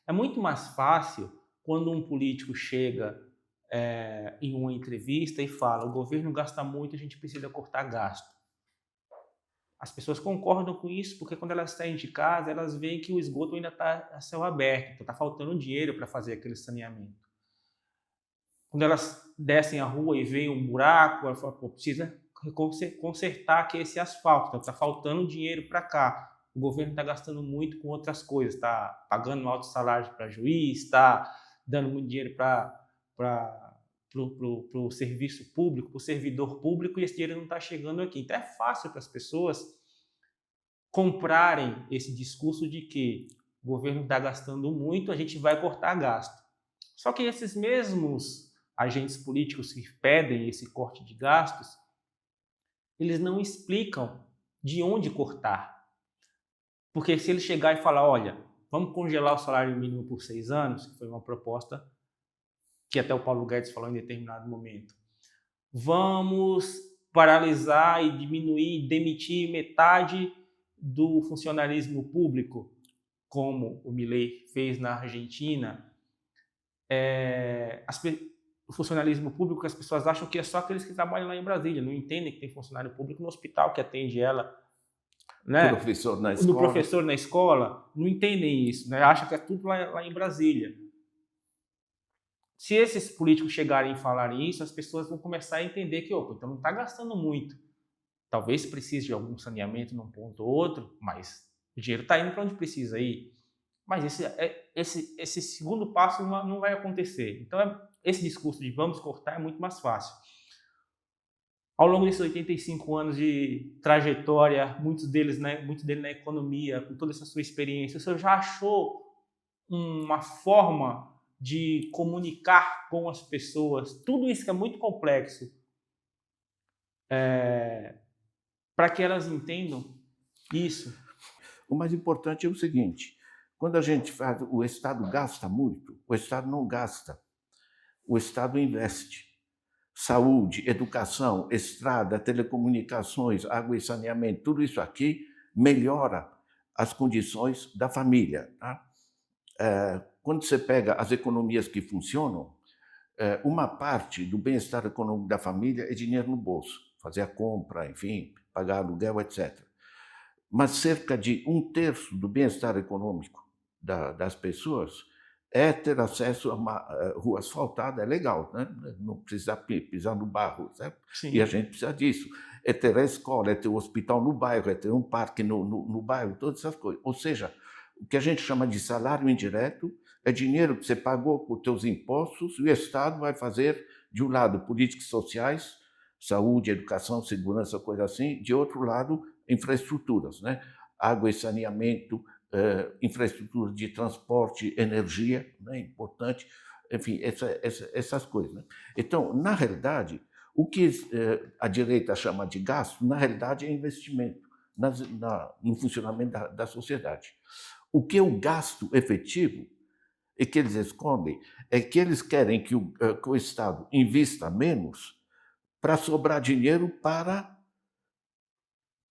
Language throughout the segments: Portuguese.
É muito mais fácil quando um político chega em uma entrevista e fala: o governo gasta muito, a gente precisa cortar gasto. As pessoas concordam com isso porque quando elas saem de casa, elas veem que o esgoto ainda está a céu aberto, então está faltando dinheiro para fazer aquele saneamento. Quando elas descem a rua e veem um buraco, ela fala: pô, precisa consertar aqui esse asfalto, então está faltando dinheiro para cá. O governo está gastando muito com outras coisas, está pagando altos salários para juiz, está dando muito dinheiro para o serviço público, para o servidor público, e esse dinheiro não está chegando aqui. Então é fácil para as pessoas comprarem esse discurso de que o governo está gastando muito, a gente vai cortar gasto. Só que esses mesmos agentes políticos que pedem esse corte de gastos, eles não explicam de onde cortar. Porque se ele chegar e falar: olha, vamos congelar o salário mínimo por 6 anos, que foi uma proposta que até o Paulo Guedes falou em determinado momento, vamos paralisar e diminuir, demitir metade do funcionalismo público, como o Milei fez na Argentina. O funcionalismo público, as pessoas acham que é só aqueles que trabalham lá em Brasília, não entendem que tem funcionário público no hospital que atende ela, né? Professor na No escola. professor na escola, não entendem isso, né? Acham que é tudo lá em Brasília. Se esses políticos chegarem e falarem isso, as pessoas vão começar a entender que, opa, então não está gastando muito. Talvez precise de algum saneamento num ponto ou outro, mas o dinheiro está indo para onde precisa ir. Mas esse segundo passo não vai acontecer. Então, esse discurso de vamos cortar é muito mais fácil. Ao longo desses 85 anos de trajetória, muito dele na economia, com toda essa sua experiência, você já achou uma forma de comunicar com as pessoas, tudo isso que é muito complexo, para que elas entendam isso? O mais importante é o seguinte: quando a gente faz, o Estado gasta muito, o Estado não gasta, o Estado investe. Saúde, educação, estrada, telecomunicações, água e saneamento, tudo isso aqui melhora as condições da família. Tá? Quando você pega as economias que funcionam, uma parte do bem-estar econômico da família é dinheiro no bolso, fazer a compra, enfim, pagar aluguel, etc. Mas cerca de um terço do bem-estar econômico das pessoas é ter acesso a uma rua asfaltada, é legal, né? Não precisa pisar no barro, certo? E a Sim. gente precisa disso. É ter a escola, é ter o hospital no bairro, é ter um parque no bairro, todas essas coisas. Ou seja, o que a gente chama de salário indireto é dinheiro que você pagou com os seus impostos e o Estado vai fazer, de um lado, políticas sociais, saúde, educação, segurança, coisa assim, de outro lado, infraestruturas, né? Água e saneamento, infraestrutura de transporte, energia, né? Importante, enfim, essas coisas. Né? Então, na realidade, o que a direita chama de gasto, na realidade é investimento no funcionamento da sociedade. O que é o gasto efetivo e que eles escondem é que eles querem que o Estado invista menos para sobrar dinheiro para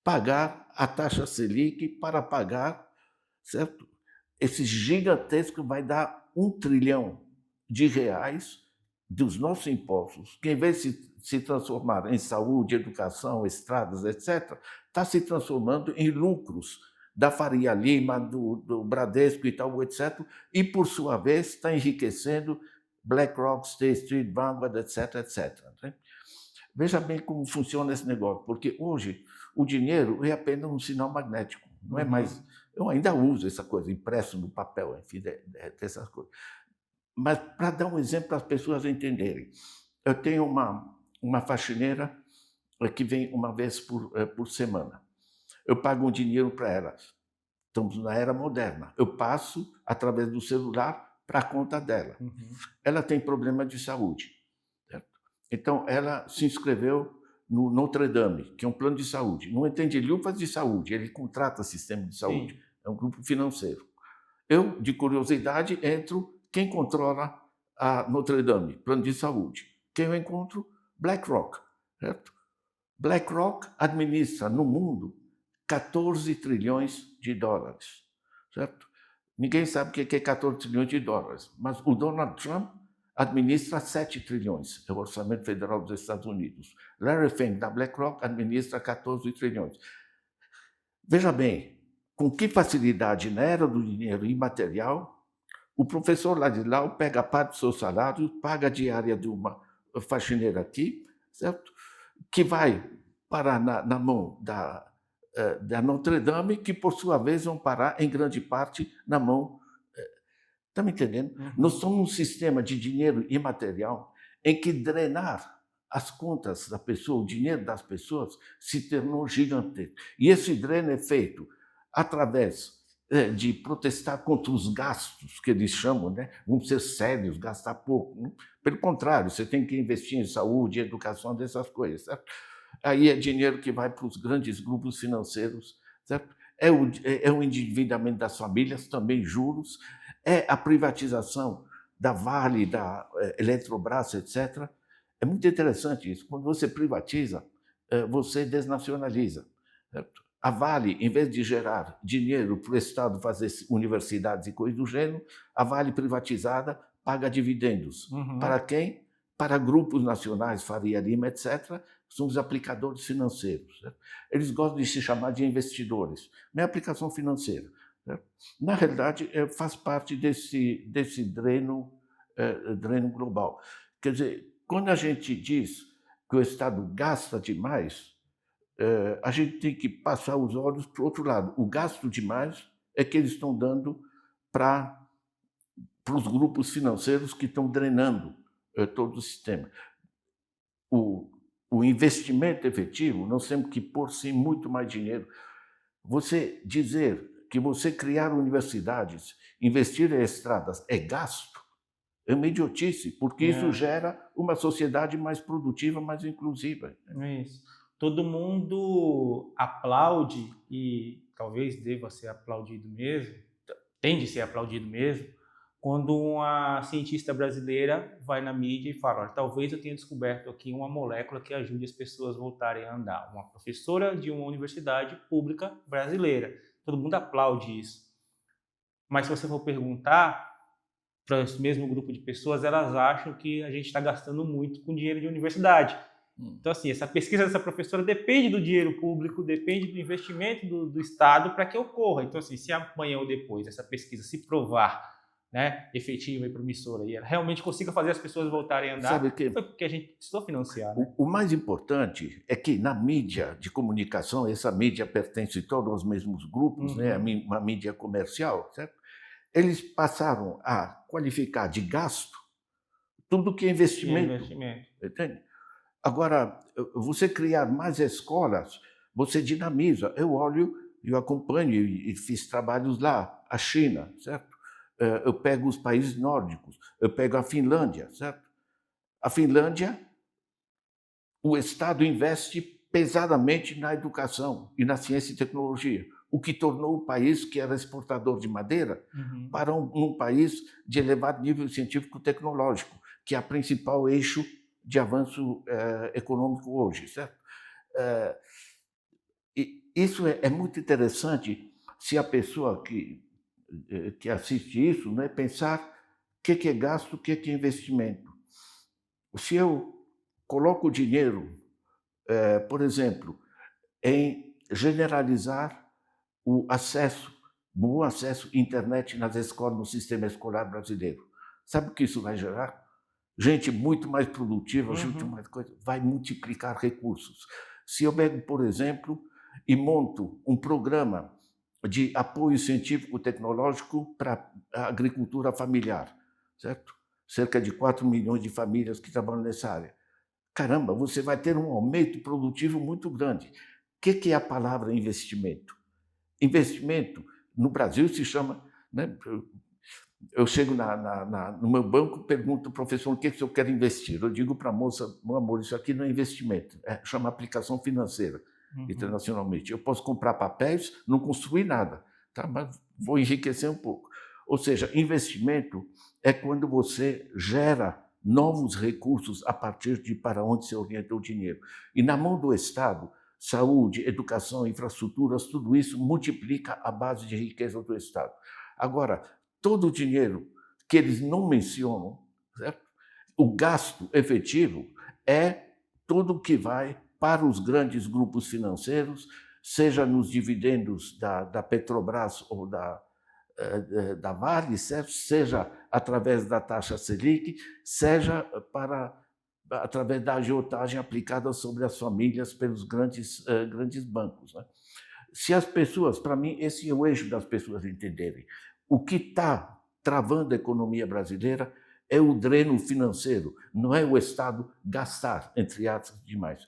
pagar a taxa Selic, para pagar, certo? Esse gigantesco vai dar R$ 1 trilhão dos nossos impostos, que em vez de se transformar em saúde, educação, estradas, etc., está se transformando em lucros da Faria Lima, do Bradesco e tal, etc., e, por sua vez, está enriquecendo BlackRock, State Street, Vanguard, etc., etc. Né? Veja bem como funciona esse negócio, porque hoje o dinheiro é apenas um sinal magnético, não é mais. Uhum. Eu ainda uso essa coisa, impresso no papel, enfim, dessas coisas. Mas para dar um exemplo para as pessoas entenderem, eu tenho uma faxineira que vem uma vez por semana. Eu pago um dinheiro para ela. Estamos na era moderna. Eu passo, através do celular, para a conta dela. Uhum. Ela tem problema de saúde. Certo? Então, ela se inscreveu no Notre Dame, que é um plano de saúde. Não entende lufas de saúde, ele contrata sistema de saúde. Sim. É um grupo financeiro. Eu, de curiosidade, entro. Quem controla a Notre Dame? Plano de saúde. Quem eu encontro? BlackRock. Certo? BlackRock administra no mundo 14 trilhões de dólares. Certo? Ninguém sabe o que é 14 trilhões de dólares, mas o Donald Trump administra 7 trilhões, é o orçamento federal dos Estados Unidos. Larry Fink, da BlackRock, administra 14 trilhões. Veja bem, com que facilidade na era do dinheiro imaterial, o professor Ladislau pega parte do seu salário, paga a diária de uma faxineira aqui, certo? Que vai parar na mão da Notre Dame, que, por sua vez, vão parar, em grande parte, na mão. Está me entendendo? Nós somos um sistema de dinheiro imaterial em que drenar as contas da pessoa, o dinheiro das pessoas, se tornou gigantesco. E esse dreno é feito através de protestar contra os gastos, que eles chamam, né? Vamos ser sérios, gastar pouco. Né? Pelo contrário, você tem que investir em saúde, educação, dessas coisas. Certo? Aí é dinheiro que vai para os grandes grupos financeiros, certo? É o endividamento das famílias, também juros, é a privatização da Vale, da Eletrobras, etc. É muito interessante isso. Quando você privatiza, você desnacionaliza. Certo? A Vale, em vez de gerar dinheiro para o Estado fazer universidades e coisas do gênero, a Vale privatizada paga dividendos. Para quem? Para grupos nacionais, Faria Lima, etc., são os aplicadores financeiros. Certo? Eles gostam de se chamar de investidores. Não é aplicação financeira. Certo? Na realidade, faz parte desse dreno global. Quer dizer, quando a gente diz que o Estado gasta demais, a gente tem que passar os olhos para o outro lado. O gasto demais é que eles estão dando para os grupos financeiros que estão drenando todo o sistema. O investimento efetivo, nós temos que pôr, sim, muito mais dinheiro. Você dizer que você criar universidades, investir em estradas é gasto, é uma idiotice, porque isso gera uma sociedade mais produtiva, mais inclusiva. Isso. Todo mundo aplaude, e talvez deva ser aplaudido mesmo, tende a ser aplaudido mesmo, quando uma cientista brasileira vai na mídia e fala: olha, talvez eu tenha descoberto aqui uma molécula que ajude as pessoas a voltarem a andar. Uma professora de uma universidade pública brasileira. Todo mundo aplaude isso. Mas se você for perguntar para esse mesmo grupo de pessoas, elas acham que a gente está gastando muito com dinheiro de universidade. Então, assim, essa pesquisa dessa professora depende do dinheiro público, depende do investimento do Estado para que ocorra. Então, assim, se amanhã ou depois essa pesquisa se provar, né, efetiva e promissora, e ela realmente consiga fazer as pessoas voltarem a andar, Sabe que foi porque a gente precisou financiar. Né? o mais importante é que na mídia de comunicação, essa mídia pertence todos aos mesmos grupos, né, uma mídia comercial, certo? Eles passaram a qualificar de gasto tudo que é investimento. Entende? Agora, você criar mais escolas, você dinamiza. Eu acompanho e fiz trabalhos lá, a China, certo? Eu pego os países nórdicos, eu pego a Finlândia, certo? A Finlândia, o Estado investe pesadamente na educação e na ciência e tecnologia, o que tornou o país, que era exportador de madeira, para um país de elevado nível científico-tecnológico, que é o principal eixo de avanço econômico hoje, certo? Isso é muito interessante se a pessoa que assiste isso, né, pensar o que é gasto, o que é investimento. Se eu coloco dinheiro, por exemplo, em generalizar o acesso, bom acesso à internet nas escolas, no sistema escolar brasileiro, sabe o que isso vai gerar? Gente muito mais produtiva, gente mais coisa, vai multiplicar recursos. Se eu pego, por exemplo, e monto um programa de apoio científico-tecnológico para a agricultura familiar, certo? Cerca de 4 milhões de famílias que trabalham nessa área. Caramba, você vai ter um aumento produtivo muito grande. O que é a palavra investimento? Investimento, no Brasil, se chama... Né, eu chego no meu banco, pergunto ao professor o que eu quero investir. Eu digo para a moça: meu amor, isso aqui não é investimento, chama aplicação financeira, internacionalmente. Eu posso comprar papéis, não construir nada, tá? Mas vou enriquecer um pouco. Ou seja, investimento é quando você gera novos recursos a partir de para onde se orienta o dinheiro. E na mão do Estado, saúde, educação, infraestruturas, tudo isso multiplica a base de riqueza do Estado. Agora, todo o dinheiro que eles não mencionam, certo? O gasto efetivo é tudo o que vai para os grandes grupos financeiros, seja nos dividendos da Petrobras ou da Vale, certo? Seja através da taxa Selic, seja através da agiotagem aplicada sobre as famílias pelos grandes bancos. Né? Se as pessoas, para mim, esse é o eixo das pessoas entenderem. O que está travando a economia brasileira é o dreno financeiro, não é o Estado gastar, entre aspas, demais.